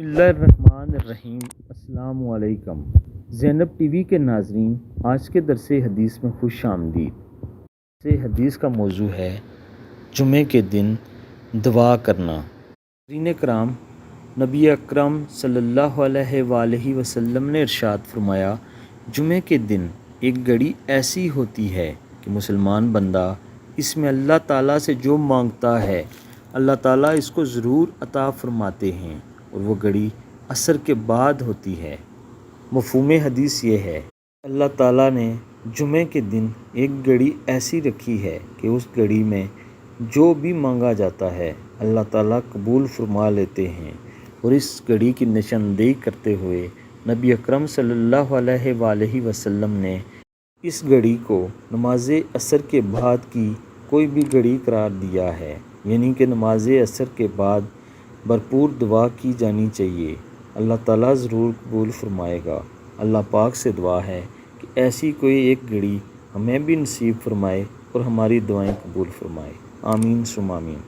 بسم اللہ الرحمن الرحیم۔ السلام علیکم زینب ٹی وی کے ناظرین، آج کے درس حدیث میں خوش آمدید۔ درس حدیث کا موضوع ہے جمعے کے دن دعا کرنا۔ ناظرین کرام، نبی اکرم صلی اللہ علیہ وآلہ وسلم نے ارشاد فرمایا، جمعے کے دن ایک گھڑی ایسی ہوتی ہے کہ مسلمان بندہ اس میں اللہ تعالیٰ سے جو مانگتا ہے اللہ تعالیٰ اس کو ضرور عطا فرماتے ہیں، اور وہ گھڑی عصر کے بعد ہوتی ہے۔ مفہوم حدیث یہ ہے، اللہ تعالیٰ نے جمعے کے دن ایک گھڑی ایسی رکھی ہے کہ اس گھڑی میں جو بھی مانگا جاتا ہے اللہ تعالیٰ قبول فرما لیتے ہیں، اور اس گھڑی کی نشاندہی کرتے ہوئے نبی اکرم صلی اللہ علیہ وآلہ وسلم نے اس گھڑی کو نماز عصر کے بعد کی کوئی بھی گھڑی قرار دیا ہے، یعنی کہ نماز عصر کے بعد بھرپور دعا کی جانی چاہیے، اللہ تعالیٰ ضرور قبول فرمائے گا۔ اللہ پاک سے دعا ہے کہ ایسی کوئی ایک گھڑی ہمیں بھی نصیب فرمائے اور ہماری دعائیں قبول فرمائے، آمین ثم آمین۔